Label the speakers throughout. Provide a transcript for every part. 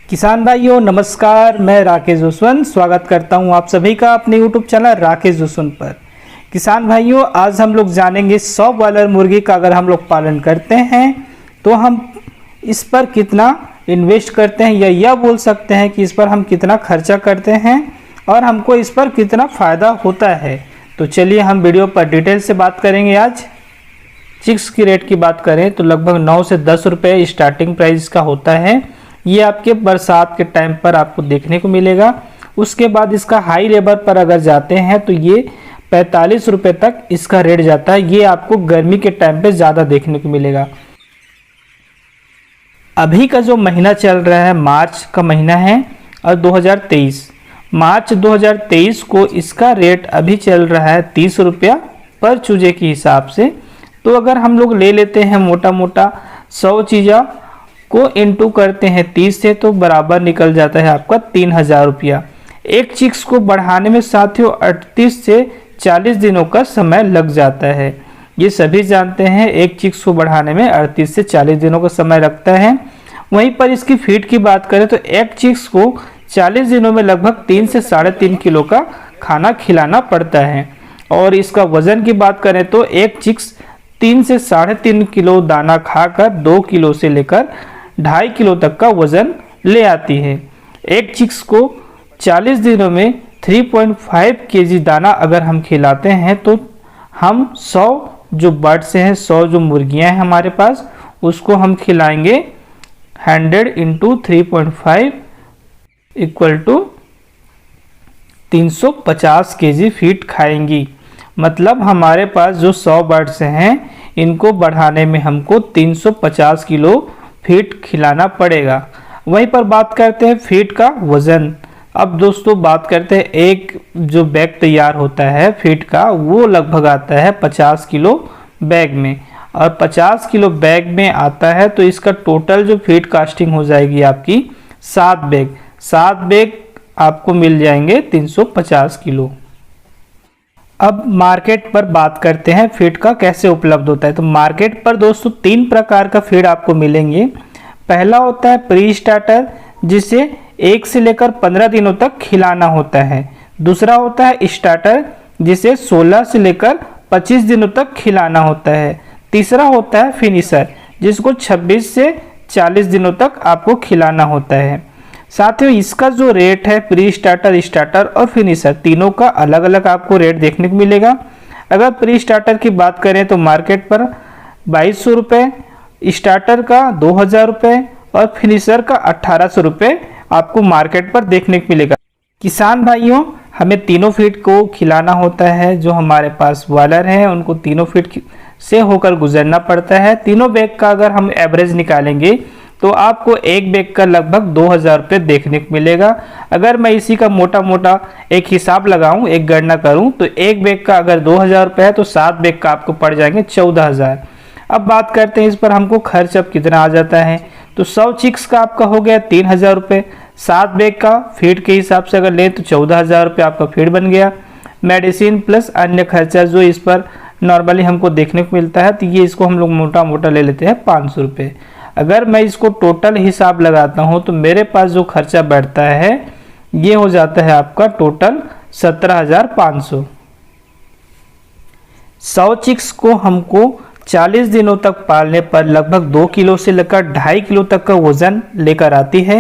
Speaker 1: किसान भाइयों नमस्कार, मैं राकेश जसवंत स्वागत करता हूं आप सभी का अपने YouTube चैनल राकेश जसवंत पर। किसान भाइयों, आज हम लोग जानेंगे 100 बॉयलर मुर्गी का अगर हम लोग पालन करते हैं तो हम इस पर कितना इन्वेस्ट करते हैं या यह बोल सकते हैं कि इस पर हम कितना खर्चा करते हैं और हमको इस पर कितना फ़ायदा होता है। तो चलिए हम वीडियो पर डिटेल से बात करेंगे। आज चिक्स की रेट की बात करें तो लगभग 9 से 10 रुपये स्टार्टिंग प्राइस का होता है। ये आपके बरसात के टाइम पर आपको देखने को मिलेगा। उसके बाद इसका हाई लेवल पर अगर जाते हैं तो ये 45 रुपये तक इसका रेट जाता है। ये आपको गर्मी के टाइम पे ज़्यादा देखने को मिलेगा। अभी का जो महीना चल रहा है मार्च का महीना है और 2023 मार्च 2023 को इसका रेट अभी चल रहा है 30 रुपया पर चूजे के हिसाब से। तो अगर हम लोग ले लेते हैं मोटा मोटा 100 चीज़ा को इनटू करते हैं 30 से तो बराबर निकल जाता है आपका 3000 रुपया। एक चिक्स को बढ़ाने में साथियों 38 से 40 दिनों का समय लग जाता है। ये सभी जानते हैं, एक चिक्स को बढ़ाने में 38 से 40 दिनों का समय लगता है। वहीं पर इसकी फीड की बात करें तो एक चिक्स को 40 दिनों में लगभग 3 से 3.5 किलो का खाना खिलाना पड़ता है। और इसका वजन की बात करें तो एक चिक्स 3 से 3.5 किलो दाना खाकर 2 किलो से लेकर 2.5 किलो तक का वजन ले आती है। एक चिक्स को 40 दिनों में 3.5 केजी दाना अगर हम खिलाते हैं तो हम 100 जो बर्ड्स हैं, 100 जो मुर्गियां हैं हमारे पास, उसको हम खिलाएंगे 100 into 3.5 equal to 350 KG feed खाएंगी। मतलब हमारे पास जो 100 बर्ड्स हैं इनको बढ़ाने में हमको 350 किलो फीड खिलाना पड़ेगा। वहीं पर बात करते हैं फीड का वज़न। अब दोस्तों बात करते हैं, एक जो बैग तैयार होता है फीड का वो लगभग आता है 50 किलो बैग में, और 50 किलो बैग में आता है तो इसका टोटल जो फीड कास्टिंग हो जाएगी आपकी 7 बैग आपको मिल जाएंगे 350 किलो। अब मार्केट पर बात करते हैं फीड का कैसे उपलब्ध होता है। तो मार्केट पर दोस्तों 3 प्रकार का फीड आपको मिलेंगे। पहला होता है प्री स्टार्टर, जिसे 1 से लेकर 15 दिनों तक खिलाना होता है। दूसरा होता है स्टार्टर, जिसे 16 से लेकर 25 दिनों तक खिलाना होता है। तीसरा होता है फिनिशर, जिसको 26 से 40 दिनों तक आपको खिलाना होता है। साथियों इसका जो रेट है प्री स्टार्टर, स्टार्टर और फिनिशर तीनों का अलग अलग आपको रेट देखने को मिलेगा। अगर प्री स्टार्टर की बात करें तो मार्केट पर 2200 रुपये, स्टार्टर का 2000 रुपये और फिनिशर का 1800 रुपये आपको मार्केट पर देखने को मिलेगा। किसान भाइयों, हमें तीनों फीड को खिलाना होता है। जो हमारे पास बॉयलर हैं उनको तीनों फीड से होकर गुजरना पड़ता है। तीनों बैग का अगर हम एवरेज निकालेंगे तो आपको एक बैग का लगभग 2000 रुपये देखने को मिलेगा। अगर मैं इसी का मोटा मोटा एक हिसाब लगाऊं, एक गणना करूं तो एक बैग का अगर 2000 रुपये है तो 7 बैग का आपको पड़ जाएंगे 14000। अब बात करते हैं इस पर हमको खर्च अब कितना आ जाता है। तो 100 चिक्स का आपका हो गया 3000 रुपये। 7 बैग का फीड के हिसाब से अगर लें तो 14000 रुपये आपका फीड बन गया। मेडिसिन प्लस अन्य खर्चा जो इस पर नॉर्मली हमको देखने को मिलता है तो ये इसको हम लोग मोटा मोटा ले लेते हैं 500 रुपये। अगर मैं इसको टोटल हिसाब लगाता हूं तो मेरे पास जो खर्चा बैठता है ये हो जाता है आपका टोटल 17,500। 100 चिक्स को हमको 40 दिनों तक पालने पर लगभग 2 किलो से लेकर 2.5 किलो तक का वजन लेकर आती है।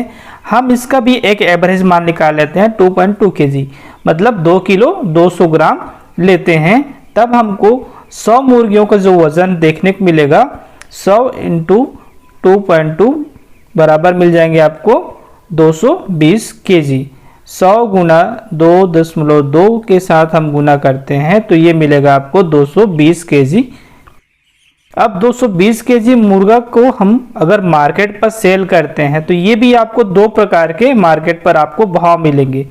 Speaker 1: हम इसका भी एक एवरेज मान निकाल लेते हैं 2.2 केजी, मतलब 2 किलो 200 ग्राम लेते हैं। तब हमको 100 मुर्गियों का जो वजन देखने को मिलेगा 100 इंटू 2.2 बराबर मिल जाएंगे आपको 220 केजी। 100 गुना 2.2 के साथ हम गुना करते हैं तो ये मिलेगा आपको 220 केजी। अब 220 केजी मुर्गा को हम अगर मार्केट पर सेल करते हैं तो ये भी आपको 2 प्रकार के मार्केट पर आपको भाव मिलेंगे।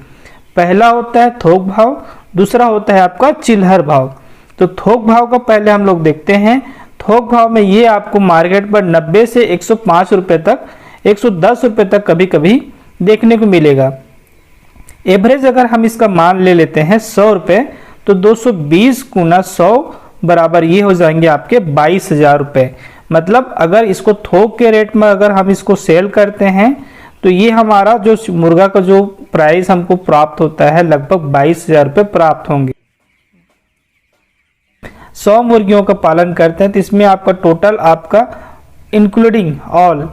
Speaker 1: पहला होता है थोक भाव, दूसरा होता है आपका चिल्हर भाव। तो थोक भाव का पहले हम लोग देखते हैं। थोक भाव में ये आपको मार्केट पर 90 से 105 रुपये तक, 110 रुपये तक कभी कभी देखने को मिलेगा। एवरेज अगर हम इसका मान ले लेते हैं 100 रुपये तो 220 गुना 100 बराबर ये हो जाएंगे आपके 22,000 रुपये। मतलब अगर इसको थोक के रेट में अगर हम इसको सेल करते हैं तो ये हमारा जो मुर्गा का जो प्राइस हमको प्राप्त होता है लगभग 22,000 रुपये प्राप्त होंगे। 100 मुर्गियों का पालन करते हैं तो इसमें आपका टोटल आपका इंक्लूडिंग ऑल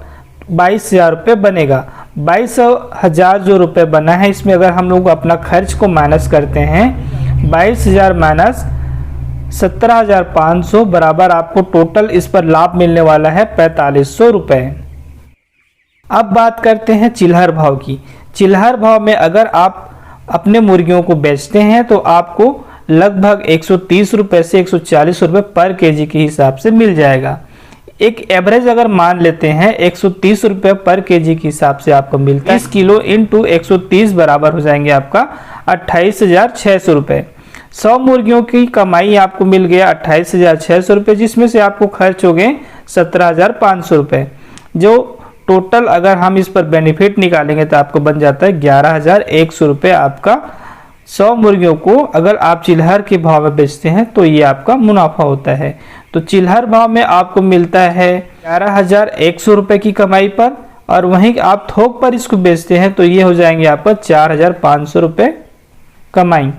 Speaker 1: 22,000 रुपये बनेगा। 22,000 जो रुपये बना है, इसमें अगर हम लोग अपना खर्च को माइनस करते हैं, 22,000 माइनस 17,500 बराबर आपको टोटल इस पर लाभ मिलने वाला है 4,500 रुपये। अब बात करते हैं चिल्हर भाव की। चिल्हर भाव में अगर आप अपने मुर्गियों को बेचते हैं तो आपको लगभग 130 रुपये से 140 रुपये पर केजी के हिसाब से मिल जाएगा। एक एवरेज अगर मान लेते हैं 130 रुपये पर केजी के हिसाब से आपको मिलता है। 30 किलो इंटू 130 बराबर हो जाएंगे आपका 28,600 रुपये। 100 मुर्गियों की कमाई आपको मिल गया 28,600 रुपये, जिसमें से आपको खर्च हो गए 17,500 रुपये। जो टोटल अगर हम इस पर बेनिफिट निकालेंगे तो आपको बन जाता है 11,100 रुपये आपका। 100 मुर्गियों को अगर आप चिल्हर के भाव में बेचते हैं तो ये आपका मुनाफा होता है। तो चिल्हर भाव में आपको मिलता है 11,100 रुपये की कमाई पर, और वहीं आप थोक पर इसको बेचते हैं तो ये हो जाएंगे आपका 4,500 रुपये कमाई।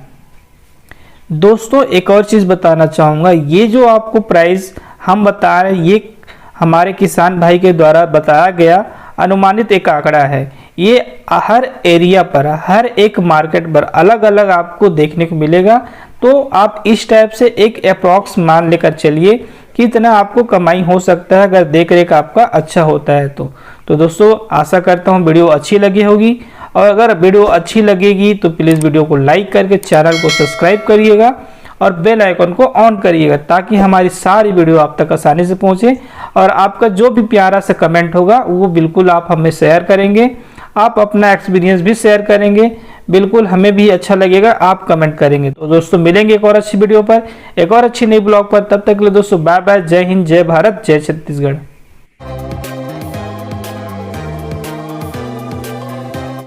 Speaker 1: दोस्तों एक और चीज़ बताना चाहूँगा, ये जो आपको प्राइस हम बता रहे हैं ये हमारे किसान भाई के द्वारा बताया गया अनुमानित एक आंकड़ा है। ये हर एरिया पर, हर एक मार्केट पर अलग अलग आपको देखने को मिलेगा। तो आप इस टाइप से एक अप्रॉक्स मान लेकर चलिए कि इतना आपको कमाई हो सकता है अगर देख रेख आपका अच्छा होता है तो दोस्तों आशा करता हूँ वीडियो अच्छी लगी होगी, और अगर वीडियो अच्छी लगेगी तो प्लीज़ वीडियो को लाइक करके चैनल को सब्सक्राइब करिएगा और बेल आइकन को ऑन करिएगा ताकि हमारी सारी वीडियो आप तक आसानी से पहुंचे। और आपका जो भी प्यारा सा कमेंट होगा वो बिल्कुल आप हमें शेयर करेंगे, आप अपना एक्सपीरियंस भी शेयर करेंगे, बिल्कुल हमें भी अच्छा लगेगा आप कमेंट करेंगे। तो दोस्तों मिलेंगे एक और अच्छी वीडियो पर, एक और अच्छी नई ब्लॉग पर। तब तक के लिए दोस्तों बाय बाय, जय हिंद, जय भारत, जय छत्तीसगढ़।